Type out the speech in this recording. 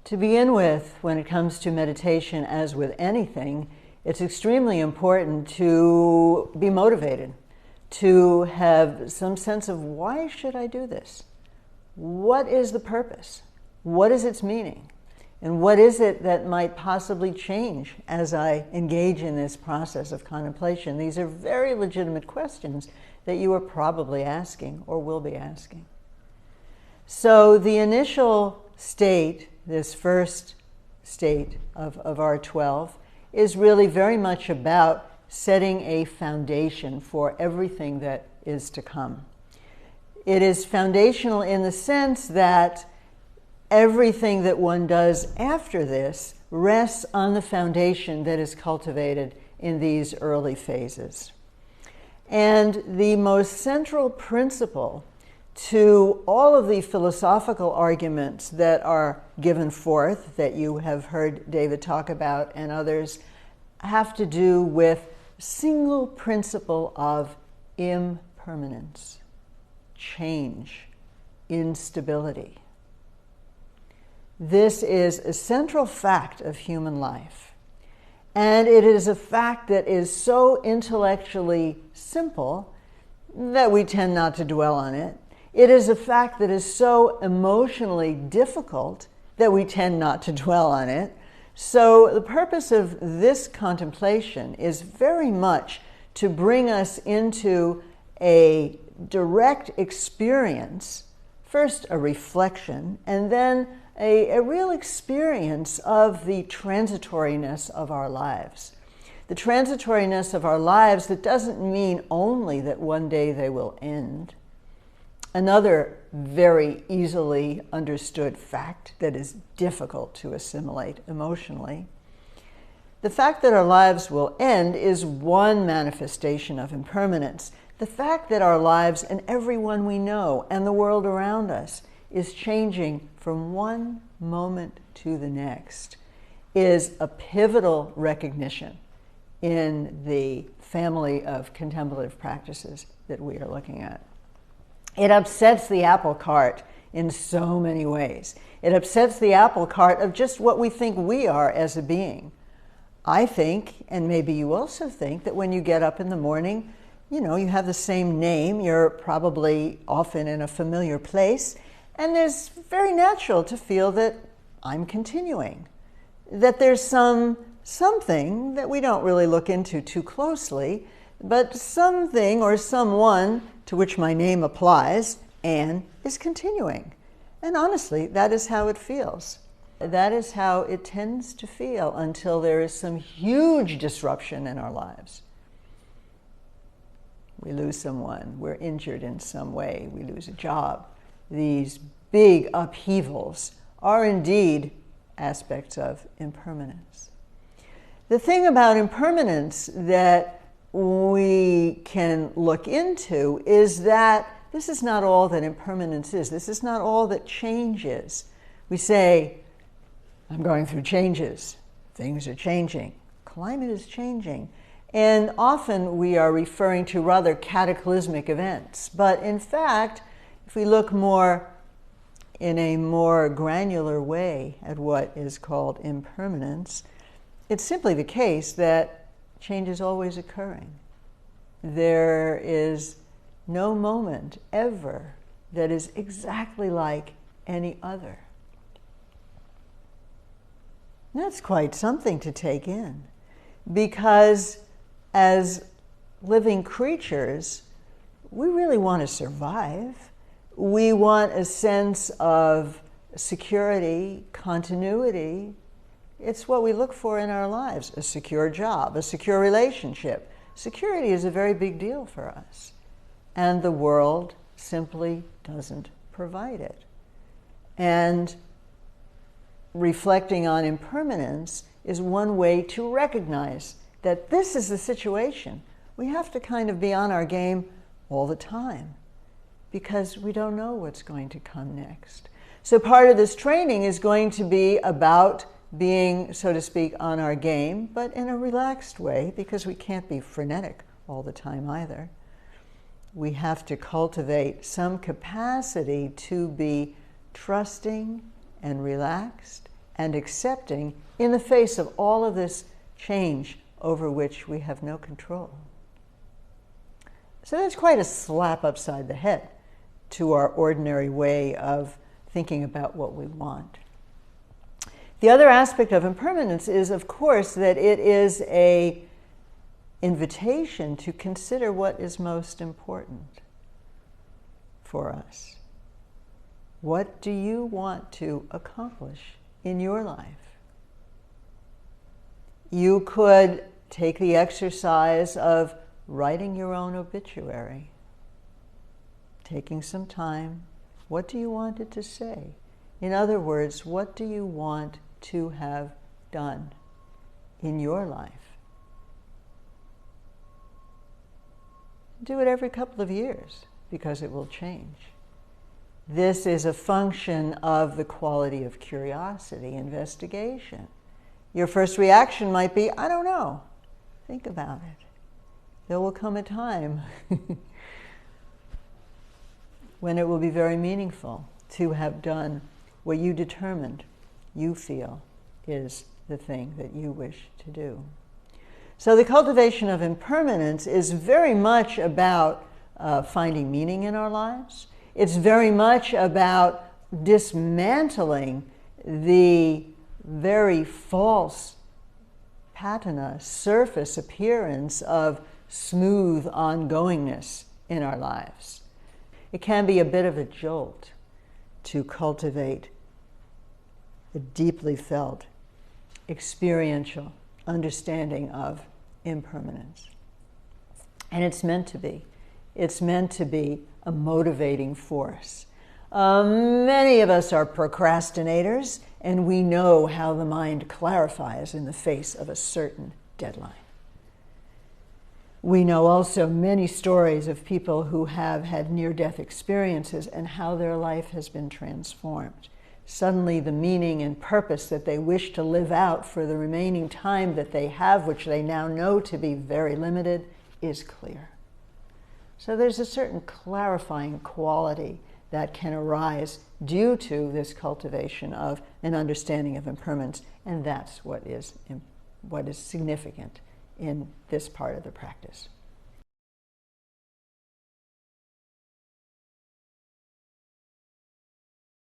To begin with, when it comes to meditation, as with anything, it's extremely important to be motivated, to have some sense of, why should I do this? What is the purpose? What is its meaning? And what is it that might possibly change as I engage in this process of contemplation? These are very legitimate questions that you are probably asking or will be asking. So the initial state, this first state of R12, is really very much about setting a foundation for everything that is to come. It is foundational in the sense that everything that one does after this rests on the foundation that is cultivated in these early phases. And the most central principle to all of the philosophical arguments that are given forth, that you have heard David talk about and others, have to do with single principle of impermanence, change, instability. This is a central fact of human life. And it is a fact that is so intellectually simple that we tend not to dwell on it. It is a fact that is so emotionally difficult that we tend not to dwell on it. So the purpose of this contemplation is very much to bring us into a direct experience, first a reflection, and then a real experience of the transitoriness of our lives. The transitoriness of our lives that doesn't mean only that one day they will end. Another very easily understood fact that is difficult to assimilate emotionally. The fact that our lives will end is one manifestation of impermanence. The fact that our lives and everyone we know and the world around us is changing from one moment to the next is a pivotal recognition in the family of contemplative practices that we are looking at. It upsets the apple cart in so many ways. It upsets the apple cart of just what we think we are as a being. I think, and maybe you also think, that when you get up in the morning, you have the same name, you're probably often in a familiar place, and it's very natural to feel that I'm continuing, that there's something that we don't really look into too closely, but something or someone to which my name applies, Anne, is continuing. And honestly, that is how it feels. That is how it tends to feel until there is some huge disruption in our lives. We lose someone, we're injured in some way, we lose a job. These big upheavals are indeed aspects of impermanence. The thing about impermanence that we can look into is that this is not all that impermanence is. This is not all that change is. We say, I'm going through changes. Things are changing. Climate is changing. And often we are referring to rather cataclysmic events. But in fact, if we look in a more granular way at what is called impermanence, it's simply the case that change is always occurring. There is no moment ever that is exactly like any other. That's quite something to take in, because as living creatures, we really want to survive. We want a sense of security, continuity. It's what we look for in our lives: a secure job, a secure relationship. Security is a very big deal for us, and the world simply doesn't provide it. And reflecting on impermanence is one way to recognize that this is the situation. We have to kind of be on our game all the time, because we don't know what's going to come next. So part of this training is going to be about being, so to speak, on our game, but in a relaxed way, because we can't be frenetic all the time either. We have to cultivate some capacity to be trusting and relaxed and accepting in the face of all of this change over which we have no control. So that's quite a slap upside the head to our ordinary way of thinking about what we want. The other aspect of impermanence is, of course, that it is an invitation to consider what is most important for us. What do you want to accomplish in your life? You could take the exercise of writing your own obituary, taking some time. What do you want it to say? In other words, what do you want to have done in your life? Do it every couple of years, because it will change. This is a function of the quality of curiosity, investigation. Your first reaction might be, I don't know. Think about it. There will come a time when it will be very meaningful to have done what you determined you feel is the thing that you wish to do. So the cultivation of impermanence is very much about finding meaning in our lives. It's very much about dismantling the very false patina, surface appearance of smooth ongoingness in our lives. It can be a bit of a jolt to cultivate a deeply felt, experiential understanding of impermanence. And it's meant to be. It's meant to be a motivating force. Many of us are procrastinators, and we know how the mind clarifies in the face of a certain deadline. We know also many stories of people who have had near-death experiences and how their life has been transformed. Suddenly the meaning and purpose that they wish to live out for the remaining time that they have, which they now know to be very limited, is clear. So there's a certain clarifying quality that can arise due to this cultivation of an understanding of impermanence, and that's what is significant in this part of the practice.